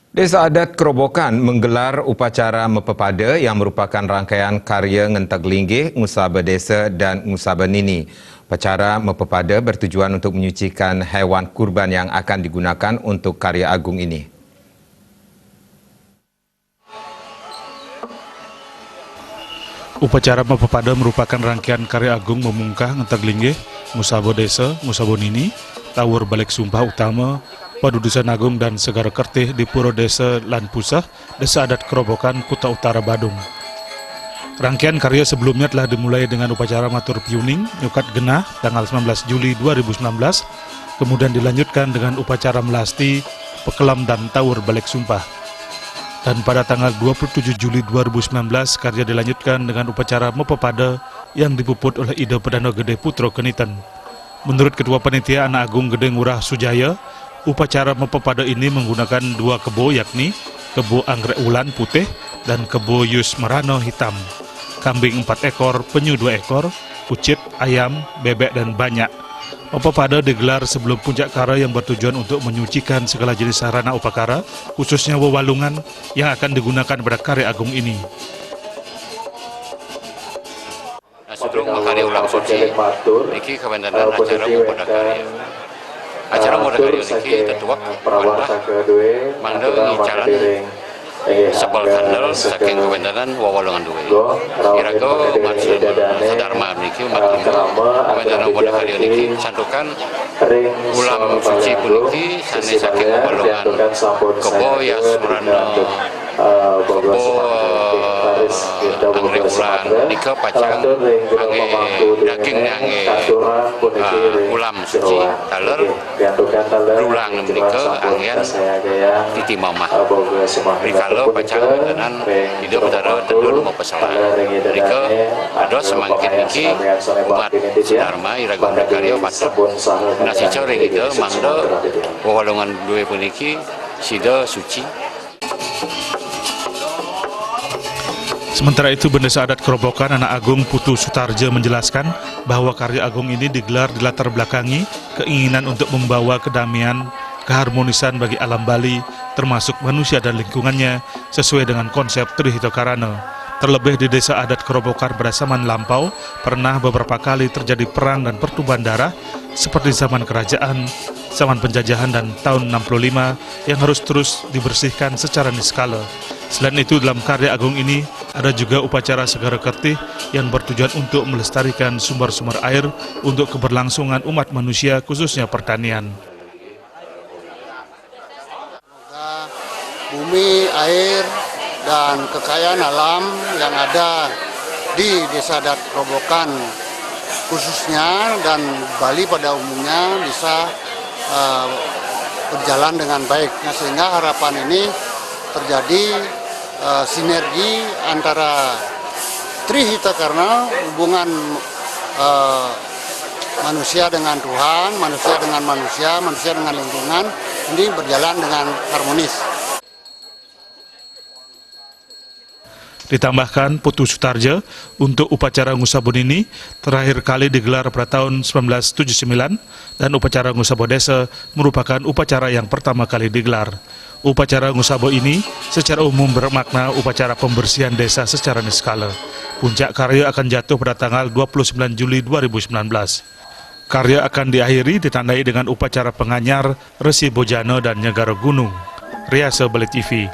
Desa Adat Kerobokan menggelar upacara Mepepada yang merupakan rangkaian karya Ngenteg Linggih, Ngusaba Desa dan Ngusaba Nini. Upacara Mepepada bertujuan untuk menyucikan hewan kurban yang akan digunakan untuk karya agung ini. Upacara Mepepada merupakan rangkaian karya agung memungkah Ngenteg Linggih, Ngusaba Desa, Ngusaba Nini, Tawur Balik Sumpah Utama, Padudusan Agung dan Segara Kertih di Puro Desa Lan Pusah, Desa Adat Kerobokan, Kuta Utara, Badung. Rangkaian karya sebelumnya telah dimulai dengan upacara Matur Piuning, Nyukat Genah, tanggal 19 Juli 2019, kemudian dilanjutkan dengan upacara Melasti, Pekelam dan Tawur Balik Sumpah. Dan pada tanggal 27 Juli 2019, karya dilanjutkan dengan upacara Mepepada yang dipuput oleh Ida Perdana Gede Putro Keniten. Menurut Ketua Panitia Anak Agung Gede Ngurah Sujaya, upacara Mepepada ini menggunakan dua kebo, yakni kebo anggrek ulan putih dan kebo yus merano hitam, kambing 4 ekor, penyu 2 ekor, kucit, ayam, bebek dan banyak. Mepepada digelar sebelum puncak kara yang bertujuan untuk menyucikan segala jenis sarana upakara, khususnya wewalungan yang akan digunakan pada karya agung ini. Sebelum karya ulang suci, niki kewenangan acara Mepepada karya. Acara Mepepada karya niki tetuak pada mangda ngicalan sebal kandel saking kewenangan wawalungan duwe. Irago maksud sadharma niki umat kewenangan Mepepada karya niki santukan ulam suci puniki sane saking wawalungan kebo yas merana kebo anggrek ulan nika pacang angge daging angge ulam suci taler ulang nika anggen titi mamah rikalo pacang betenan hidup dara tedur mau pesalan rika ada semangkin niki umat Dharma Irago Karya patut nasi coreng itu mangda wawalungan duwe puniki sida suci. Sementara itu, Bendesa Adat Kerobokan Anak Agung Putu Sutarja menjelaskan bahwa karya agung ini digelar di latar belakangi keinginan untuk membawa kedamaian, keharmonisan bagi alam Bali, termasuk manusia dan lingkungannya, sesuai dengan konsep Trihita Karana. Terlebih di Desa Adat Kerobokan pada zaman lampau, pernah beberapa kali terjadi perang dan pertumpahan darah, seperti zaman kerajaan, zaman penjajahan dan tahun 65 yang harus terus dibersihkan secara niskala. Selain itu, dalam karya agung ini ada juga upacara Segara Kertih yang bertujuan untuk melestarikan sumber-sumber air untuk keberlangsungan umat manusia, khususnya pertanian. Bumi, air, dan kekayaan alam yang ada di Desa Adat Kerobokan khususnya dan Bali pada umumnya bisa berjalan dengan baik. Nah, sehingga harapan ini terjadi sinergi antara Trihita Karana, hubungan manusia dengan Tuhan, manusia dengan manusia, manusia dengan lingkungan, ini berjalan dengan harmonis. Ditambahkan Putu Sutarja, untuk upacara Ngusaba Nini terakhir kali digelar pada tahun 1979 dan upacara Ngusaba Desa merupakan upacara yang pertama kali digelar. Upacara Ngusaba ini secara umum bermakna upacara pembersihan desa secara niskala. Puncak karya akan jatuh pada tanggal 29 Juli 2019. Karya akan diakhiri ditandai dengan upacara penganyar, Resi Bojana dan Nyegara Gunung. Riasa Bali TV.